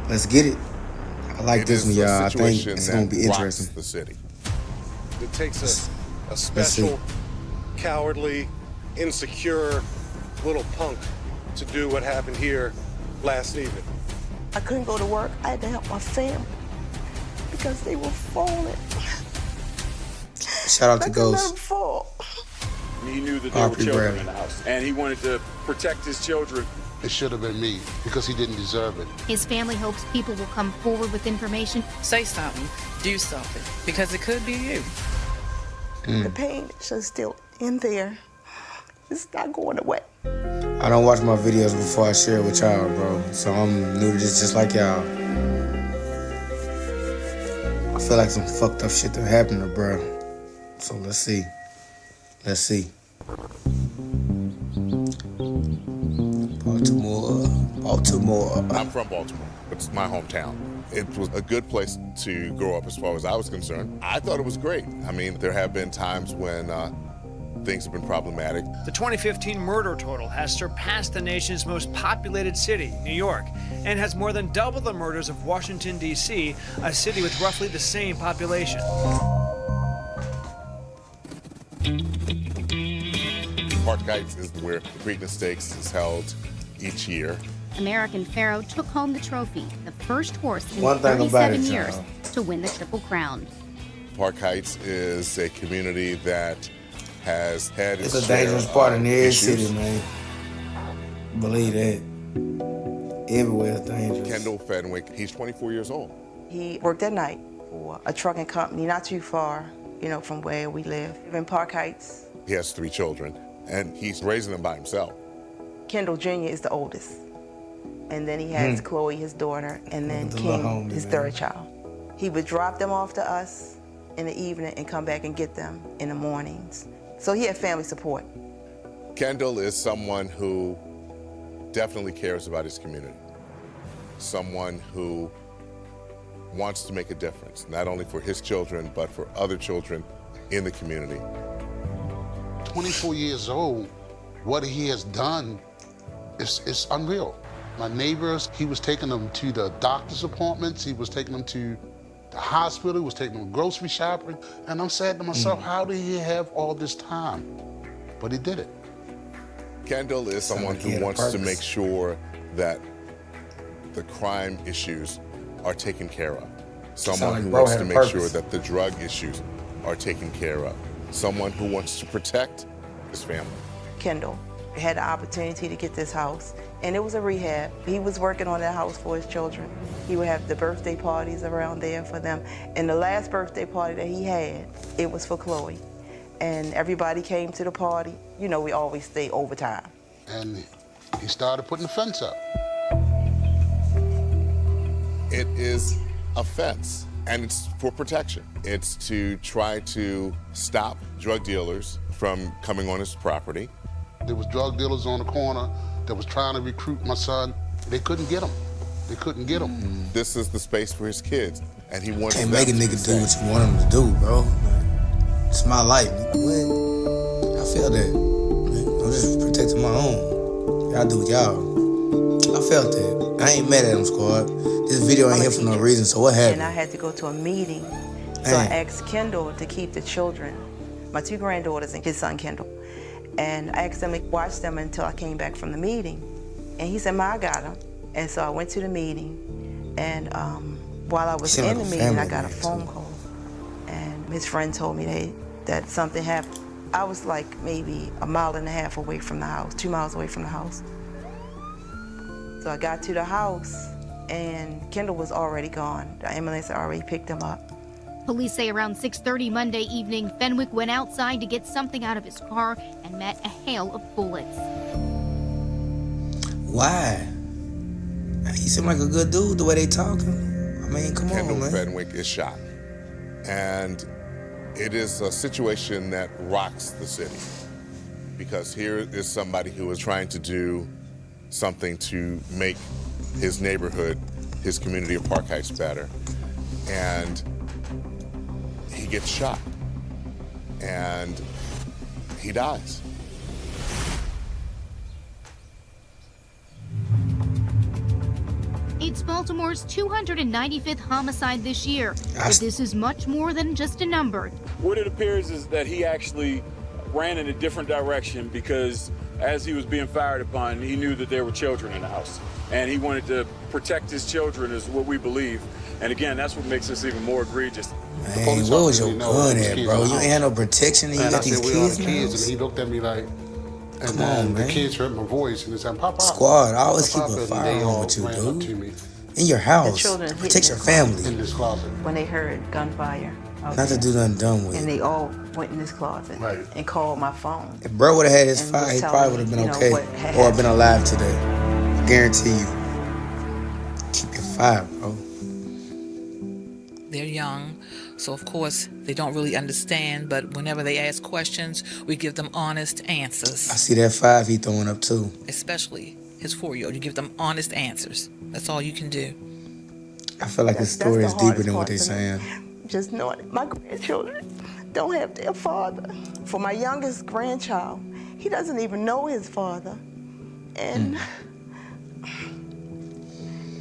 Let's get it. I like It this one, is a y'all. I think situation it's that gonna be rocks interesting. the city. It takes a Let's see. special, cowardly, insecure little punk to do what happened here last evening. I couldn't go to work. I had to help my family because they were falling. Shout out I to couldn't let them Ghost. fall. He knew that there were R.P. children Bradley. in the house, and he wanted to protect his children. It should have been me because he didn't deserve it. His family hopes people will come forward with information. Say something, do something, because it could be you. The pain is just still in there. It's not going away. I don't watch my videos before I share it with y'all, bro. So I'm new to this just like y'all. I feel like some fucked up shit that happened to bro. So let's see. Let's see. Baltimore. I'm from Baltimore. It's my hometown. It was a good place to grow up as far as I was concerned. I thought it was great. I mean, there have been times when things have been problematic. The 2015 murder total has surpassed the nation's most populated city, New York, and has more than double the murders of Washington, D.C., a city with roughly the same population. Park Heights is where the Preakness Stakes is held each year. American Pharoah took home the trophy, the first horse in One thing about 37 it, years y'all. to win the Triple Crown. Park Heights is a community that has had It's its a dangerous share part of in every issues. city, man. Believe that. Everywhere is dangerous. Kendall Fenwick, he's 24 years old. He worked at night for a trucking company not too far, from where we live, in Park Heights. He has 3 children, and he's raising them by himself. Kendall Jr. is the oldest. And then he has Chloe, his daughter, and then The little King, homie, his man. third child. He would drop them off to us in the evening and come back and get them in the mornings. So he had family support. Kendall is someone who definitely cares about his community. Someone who wants to make a difference, not only for his children, but for other children in the community. 24 years old, what he has done is unreal. My neighbors, he was taking them to the doctor's appointments, he was taking them to the hospital, he was taking them grocery shopping, and I'm saying to myself, how did he have all this time? But he did it. Kendall is someone like he who had a wants to purpose. make sure that the crime issues are taken care of. Someone like who bro wants had to a make sure purpose. that the drug issues are taken care of. Someone who wants to protect his family. Kendall had the opportunity to get this house, and it was a rehab. He was working on that house for his children. He would have the birthday parties around there for them. And the last birthday party that he had, it was for Chloe. And everybody came to the party. We always stay overtime. And he started putting the fence up. It is a fence, and it's for protection. It's to try to stop drug dealers from coming on his property. There was drug dealers on the corner that was trying to recruit my son. They couldn't get him. They couldn't get him. This is the space for his kids, and he wants Can't them make a to be nigga do what safe. you want him to do, bro. Like, it's my life, nigga. What? I feel that. Man, I'm just protecting my own. Y'all do what y'all. I felt that. I ain't mad at him, squad. This video ain't here for no reason, so what And I happened? had to go to a meeting. So I Damn. asked Kendall to keep the children, my 2 granddaughters and his son Kendall. And I asked him to watch them until I came back from the meeting. And he said, Ma, I got them. And so I went to the meeting. And while I was Seem in like the a meeting, I family got a man, phone too. call. And his friend told me that something happened. I was like maybe 1.5 miles away from the house, 2 miles away from the house. So I got to the house, and Kendall was already gone. The ambulance had already picked him up. Police say around 6:30 Monday evening, Fenwick went outside to get something out of his car and met a hail of bullets. Why? He seemed like a good dude the way they talking. I mean, come Kendall on, man. Fenwick is shot. And it is a situation that rocks the city. Because here is somebody who is trying to do something to make his neighborhood, his community of Park Heights better. And he gets shot. And he dies. It's Baltimore's 295th homicide this year. But this is much more than just a number. What it appears is that he actually ran in a different direction because as he was being fired upon, he knew that there were children in the house. And he wanted to protect his children is what we believe. And again, that's what makes this even more egregious. Man, what was your gun at, bro? You ain't had no protection and you got these kids now? And he looked at me like, and Come then on, the man. kids heard my voice and they said, Pop, Squad, always keep Pop, a and they firearm all with you, ran up to dude. me In your The house. children hid Protect in your the family. in this closet. When they heard gunfire. out Not to there. do nothing dumb with And it. they all went in this closet Right. and called my phone. If bro would have had his And fire, was he telling probably would have me, been you know, okay. what had Or been happened. alive today. Guarantee you. Keep your fire, bro. They're young, so of course they don't really understand, but whenever they ask questions, we give them honest I answers. see that 5 he throwing up too. Especially his 4-year-old. You give them honest answers. That's all you can do. I feel like his That's story the is deeper hardest than what part they're for me. saying. Just knowing that my grandchildren don't have their father. For my youngest grandchild, he doesn't even know his father. And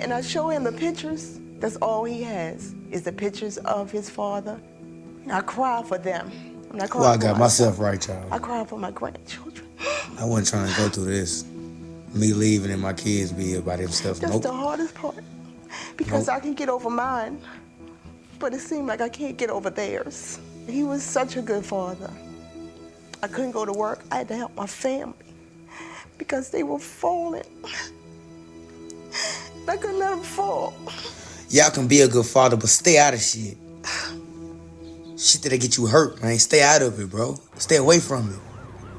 I show him the pictures. That's all he has, is the pictures of his father. I cry for them. I'm not crying Well, I for got myself right, y'all. I cry for my grandchildren. I wasn't trying to go through this. Me leaving and my kids be here by themselves. That's Nope. the hardest part. Because I can get over mine, but it seemed like I can't get over theirs. He was such a good father. I couldn't go to work. I had to help my family because they were falling. I couldn't let them fall. Y'all can be a good father, but stay out of shit. Shit that'll get you hurt, man. Stay out of it, bro. Stay away from it.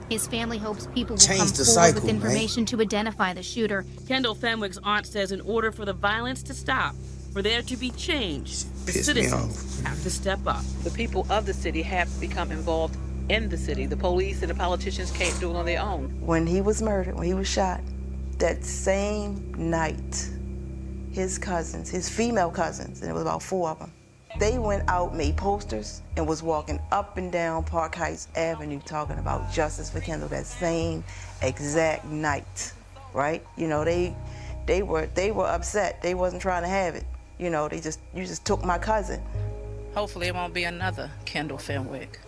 His family hopes people will Change come the forward cycle, with information to identify the shooter. Kendall Fenwick's aunt says in order for the violence to stop, for there to be change, the Pissed me citizens have to step up. The people of the city have to become involved in the city. The police and the politicians can't do it on their own. When he was murdered, when he was shot, that same night, his cousins, his female cousins, and it was about 4 of them, they went out, made posters, and was walking up and down Park Heights Avenue talking about justice for Kendall that same exact night, right? You know, they were upset. They wasn't trying to have it. You know, you just took my cousin. Hopefully it won't be another Kendall Fenwick.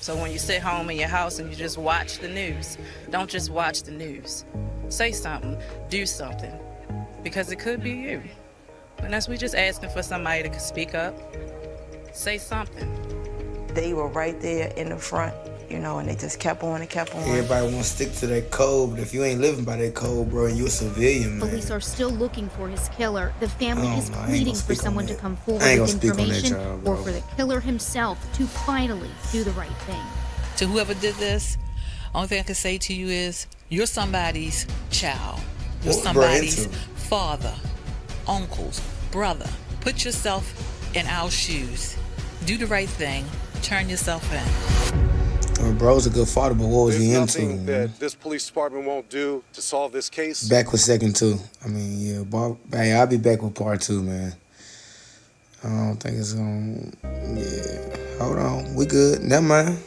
So when you sit home in your house and you just watch the news, don't just watch the news. Say something, do something, because it could be you. And that's we just asking for somebody to speak up. Say something. They were right there in the front, you know, and they just kept on and kept on. Everybody want to stick to that code, but if you ain't living by that code, bro, and you a civilian, man. Police are still looking for his killer. The family I is don't know. I ain't pleading gonna for speak on someone to that. come forward I ain't with gonna speak on that, information y'all, or bro. for the killer himself to finally do the right thing. To whoever did this, only thing I can say to you is you're somebody's child. You're What brought somebody's into it? father, uncles, brother. Put yourself in our shoes. Do the right thing. Turn yourself in. Well, bro's a good father, but what was There's he nothing into? that this police department won't do to solve this case. Back with second 2. I mean, yeah, Bob, hey, I'll be back with part 2, man. I don't think it's gonna. Yeah, hold on, we good. Never mind.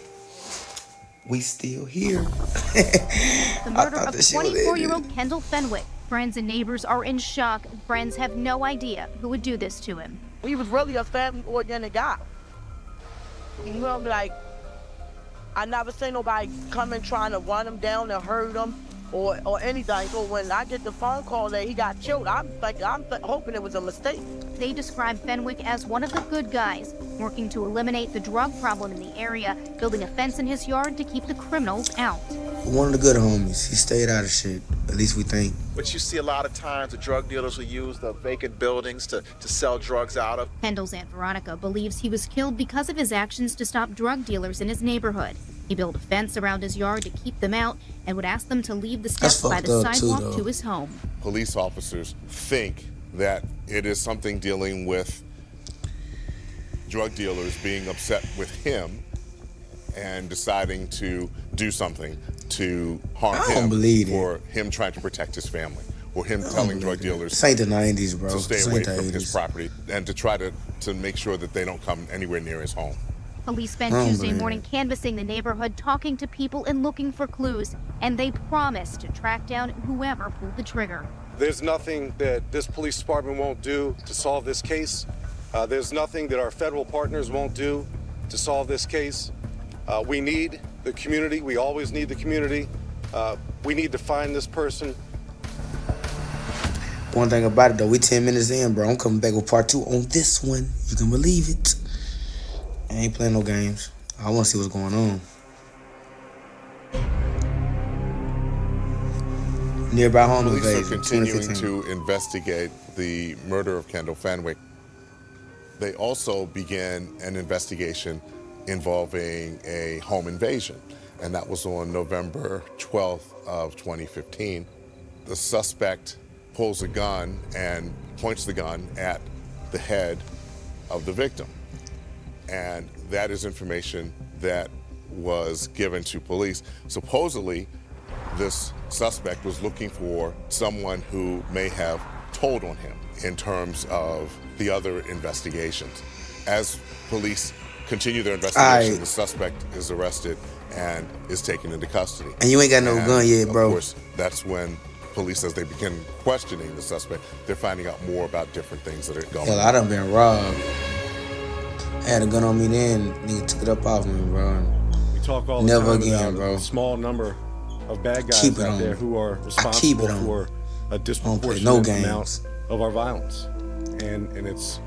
We still here. The murder thought of this shit was 24-year-old Kendall Fenwick. Friends and neighbors are in shock. Friends have no idea who would do this to him. He was really a family-oriented guy. You know, like, I never seen nobody coming trying to run him down or hurt him or anything. So when I get the phone call that he got killed, I'm hoping it was a mistake. They describe Fenwick as one of the good guys, working to eliminate the drug problem in the area, building a fence in his yard to keep the criminals out. One of the good homies. He stayed out of shit. At least we think. But you see a lot of times the drug dealers will use the vacant buildings to sell drugs out of. Kendall's Aunt Veronica believes he was killed because of his actions to stop drug dealers in his neighborhood. He built a fence around his yard to keep them out and would ask them to leave the steps by the sidewalk to his home. Police officers think that it is something dealing with drug dealers being upset with him and deciding to do something to harm him for him trying to protect his family, or him telling drug dealers This ain't the 90s, bro. to stay This away ain't the from his 80s. property and to try to make sure that they don't come anywhere near his home. Police spent I don't Tuesday believe morning canvassing the neighborhood, talking to people and looking for clues, and they promised to track down whoever pulled the trigger. There's nothing that this police department won't do to solve this case. There's nothing that our federal partners won't do to solve this case. We need the community. We always need the community. We need to find this person. One thing about it though, we 10 minutes in, bro. I'm coming back with part 2 on this one. You can believe it. I ain't playing no games. I want to see what's going on. Nearby home invasion. Police are continuing to investigate the murder of Kendall Fenwick. They also began an investigation involving a home invasion, and that was on November 12th of 2015. The suspect pulls a gun and points the gun at the head of the victim. And that is information that was given to police. Supposedly, this suspect was looking for someone who may have told on him in terms of the other investigations. As police continue their investigation, the suspect is arrested and is taken into custody. And you ain't got no gun yet, bro. Of course, that's when police, as they begin questioning the suspect, they're finding out more about different things that are going on. Hell, I done been robbed. I had a gun on me then, nigga took it up off me, bro. We talk all the time about a small number of bad guys out there who are responsible for a disproportionate amount of our violence. And it's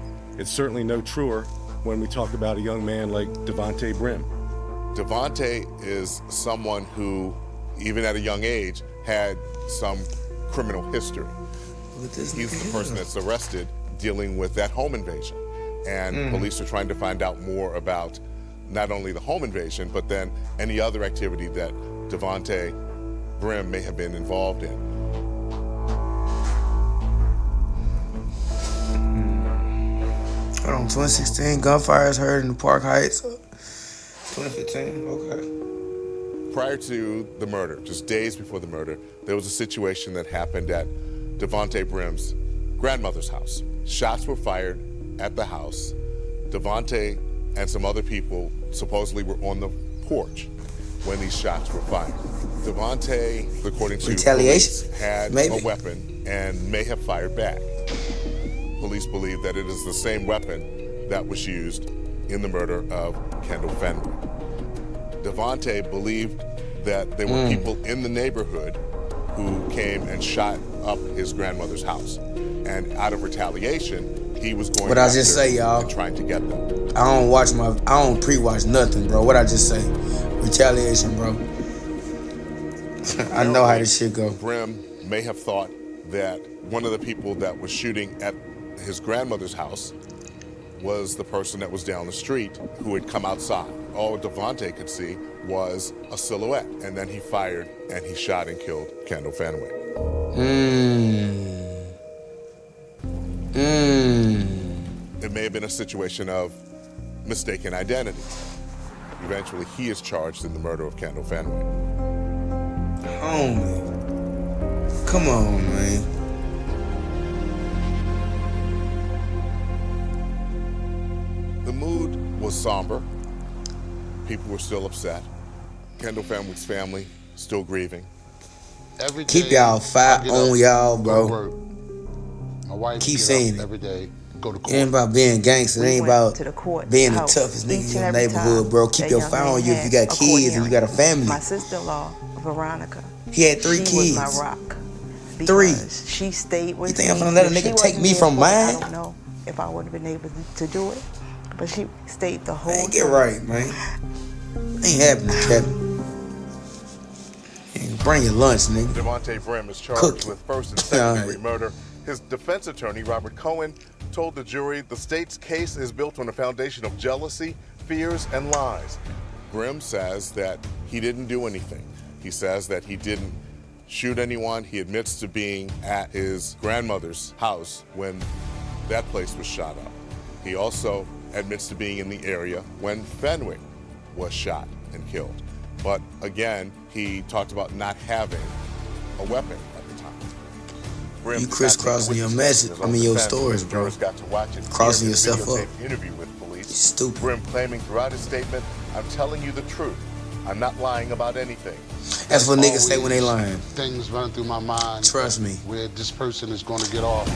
certainly no truer when we talk about a young man like Devontae Brim. Devontae is someone who, even at a young age, had some criminal history. He's the person that's arrested dealing with that home invasion. And police are trying to find out more about not only the home invasion, but then any other activity that Devontae Brim may have been involved in. Hold on, 2016, gunfire is heard in the Park Heights. 2015, okay. Prior to the murder, just days before the murder, there was a situation that happened at Devontae Brim's grandmother's house. Shots were fired at the house. Devontae and some other people supposedly were on the porch when these shots were fired. Devontae, according to police, had a weapon and may have fired back. Police believe that it is the same weapon that was used in the murder of Kendall Fenwick. Devontae believed that there were people in the neighborhood who came and shot up his grandmother's house. And out of retaliation, he was going and trying to get them. I don't pre-watch nothing, bro. What I just say? Retaliation, bro. I know how this shit go. Brim may have thought that one of the people that was shooting at his grandmother's house was the person that was down the street who had come outside. All Devontae could see was a silhouette, and then he fired and he shot and killed Kendall Fenwick. It may have been a situation of mistaken identity. Eventually, he is charged in the murder of Kendall Fenwick. Homie, come on, man. The mood was somber. People were still upset. Kendall Fenwick's family still grieving. Keep y'all fight on y'all, bro. My wife keep saying it every day. Go to court. It ain't about being gangster. It ain't about being the toughest nigga in your neighborhood, bro. Keep your fire on you if you got kids and you got a family. My sister-in-law, Veronica. He had 3 kids. She was my rock. 3. She stayed with me. You think I'm gonna let a nigga take me from mine? I don't know if I would have been able to do it, but she stayed the whole time. Get right, man. Ain't happening, Kevin. Bring your lunch, nigga. Devontae Brim is charged with first and second-degree murder. His defense attorney, Robert Cohen, told the jury the state's case is built on a foundation of jealousy, fears, and lies. Brim says that he didn't do anything. He says that he didn't shoot anyone. He admits to being at his grandmother's house when that place was shot up. He also admits to being in the area when Fenwick was shot and killed. But again, he talked about not having a weapon at the time. Brim you crisscrossing your message, your stories, bro. Got to watch it. Crossing yourself up. Interview with police. Stupid. Brim claiming throughout his statement, "I'm telling you the truth. I'm not lying about anything. That's what niggas say when they lying. Things running through my mind. Trust me. Where this person is going to get off.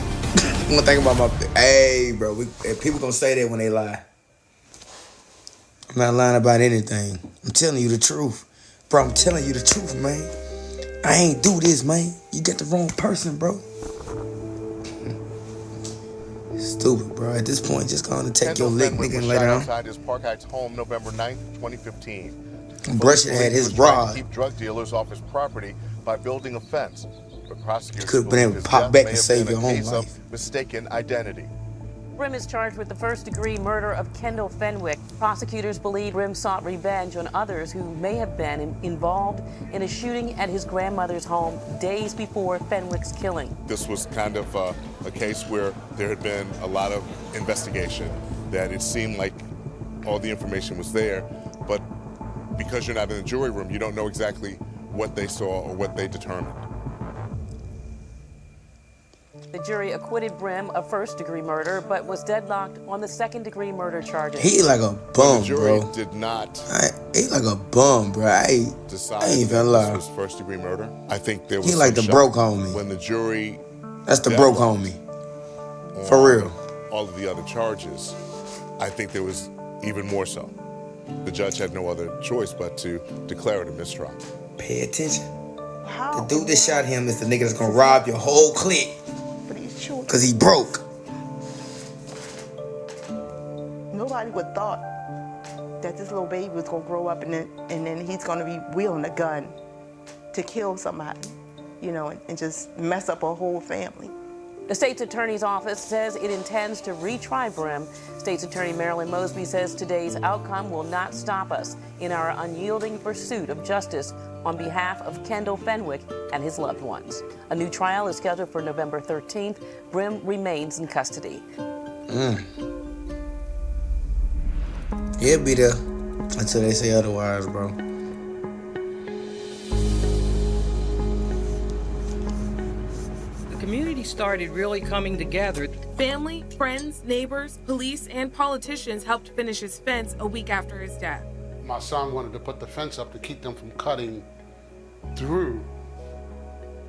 One thing about hey, bro, people gonna say that when they lie. I'm not lying about anything. I'm telling you the truth. Bro, I'm telling you the truth, man. I ain't do this, man. You got the wrong person, bro. Stupid, bro. At this point, just gonna take your lick, nigga, and lay down. Outside his Park Heights home November 9th, 2015. Brush had his rod. Keep drug dealers off his property by building a fence. But prosecutors could have been able to pop back and save your home life. Mistaken identity. Brim is charged with the first-degree murder of Kendall Fenwick. Prosecutors believe Brim sought revenge on others who may have been involved in a shooting at his grandmother's home days before Fenwick's killing. This was kind of a case where there had been a lot of investigation, that it seemed like all the information was there, but because you're not in the jury room, you don't know exactly what they saw or what they determined. The jury acquitted Brim of first-degree murder, but was deadlocked on the second-degree murder charges. He like a bum, the jury bro. Did not. He like a bum, bro. I ain't even lie. This was first-degree murder. I think there was. He like the broke homie. When the jury. That's the broke homie. For real. All of the other charges, I think there was even more so. The judge had no other choice but to declare it a mistrial. Pay attention. The dude that shot him is the nigga that's gonna rob your whole clique. Cause he broke. Nobody would thought that this little baby was gonna grow up and then he's gonna be wielding a gun to kill somebody, you know, and just mess up a whole family. The state's attorney's office says it intends to retry Brim. State's attorney Marilyn Mosby says today's outcome will not stop us in our unyielding pursuit of justice on behalf of Kendall Fenwick and his loved ones. A new trial is scheduled for November 13th. Brim remains in custody. He'll be there until they say otherwise, bro. The community started really coming together. Family, friends, neighbors, police, and politicians helped finish his fence a week after his death. My son wanted to put the fence up to keep them from cutting through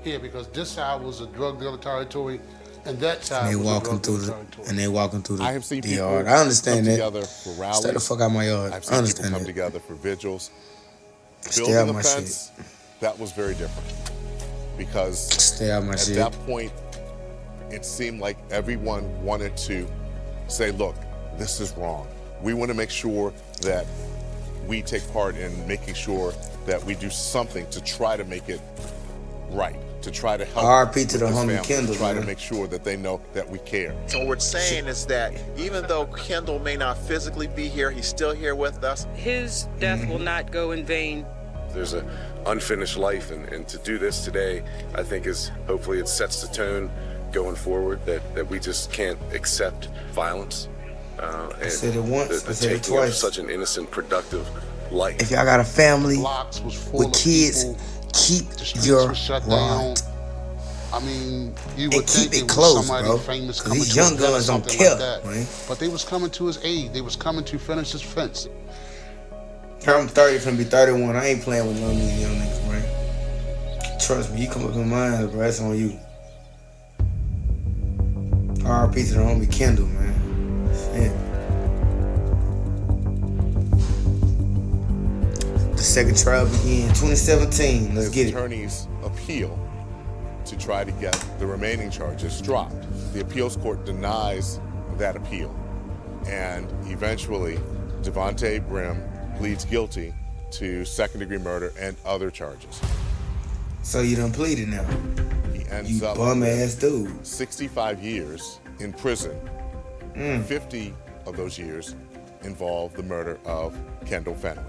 here, because this side was a drug dealer territory and that side they was walking a drug through dealer territory. and they walking through I have seen the people yard. I understand come that. together for rallies. Stay the fuck out my yard. I've I seen understand people come that. together for vigils. Stay out Building my a fence, that was very different. Because Stay out my at shit. that point, it seemed like everyone wanted to say, look, this is wrong. We want to make sure that we take part in making sure that we do something to try to make it right, to try to help RP to the this homie family, Kendall, to try man. to make sure that they know that we care. So what we're saying is that even though Kendall may not physically be here, he's still here with us. His death will not go in vain. There's an unfinished life, and to do this today, I think hopefully it sets the tone going forward that we just can't accept violence. I said it once, I said it taking of twice. such an innocent, productive life. If y'all got a family Blocks was full with of kids, people. keep The streets your were shut rod. down. I mean, you And would keep think it it close, was somebody bro. famous 'Cause coming these to young his death or guns don't something kill, like that. man. But they was coming to his aid. They was coming to finish his fence. I'm 30, finna be 31. I ain't playing with none of these young niggas, man. Trust me, you come up in mine, bro, that's on you. RP to the homie Kendall, man. Shit. The second trial began 2017. Let's get it. Attorneys appeal to try to get the remaining charges dropped. The appeals court denies that appeal, and eventually Devontae Brim pleads guilty to second-degree murder and other charges. So you done pleaded now. He ends You up bum with ass dude. 65 years in prison. 50 of those years involve the murder of Kendall Fenwick.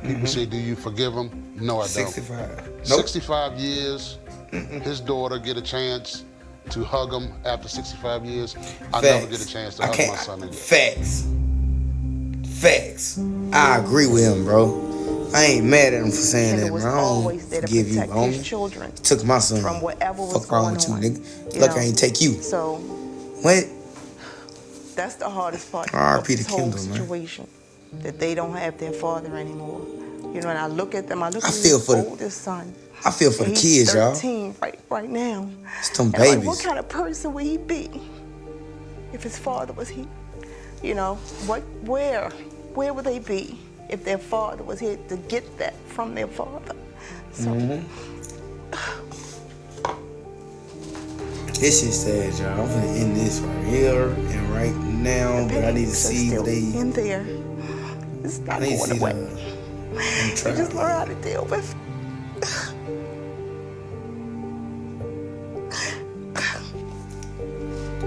People say, do you forgive him? No, I don't. 65. Nope. 65 years, his daughter get a chance to hug him after 65 years. I never get a chance to hug my son again. Facts. I agree with him, bro. I ain't mad at him for saying Kendall that, was bro. I don't always there to forgive you, protect his homie. children Took my son. from whatever was Fuck wrong going with you, on. nigga. You Look, know? I ain't take you. So What? that's the hardest part R.I.P. of this to whole Kendall, man. situation, that they don't have their father anymore. You You know, and I look at them. I look at feel his for the oldest son. I feel for the kids, y'all. He's 13 right now. It's them And babies. like, what kind of person would he be if his father was here? You know, where would they be if their father was here to get that from their father? So. This shit sad, y'all. I'm gonna end this right here and right now, but I need to see what they in there. It's not going away. You just learn how to deal with.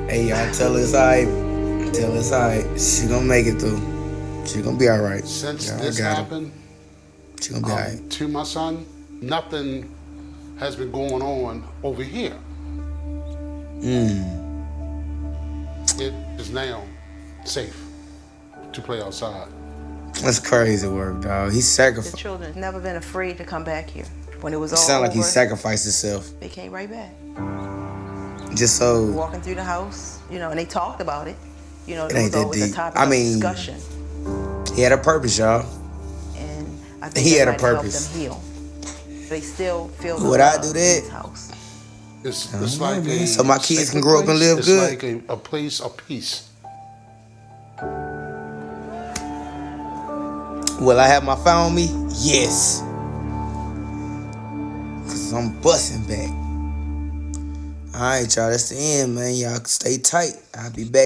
Hey, y'all, tell us alright. Tell us alright. She gonna make it through. She gonna be alright. Since this happened, she gonna be alright. To my son, nothing has been going on over here. It is now safe to play outside. That's crazy work, dog. He sacrificed. The children never been afraid to come back here. When it was It all sound like over, he sacrificed himself. they came right back. Just so. Walking through the house, you know, and they talked about it. You know, It it ain't was that always a deep. topic I of mean, discussion. He had a purpose, y'all. And I think He that had a might help purpose. them heal. They still feel the Would I love do in that? this house. It's don't like know, a man. So my kids sacred can grow up and place. live it's good. It's like a place of peace. Will I have my phone on me? Yes. Cause I'm busting back. Alright, y'all. That's the end, man. Y'all stay tight. I'll be back.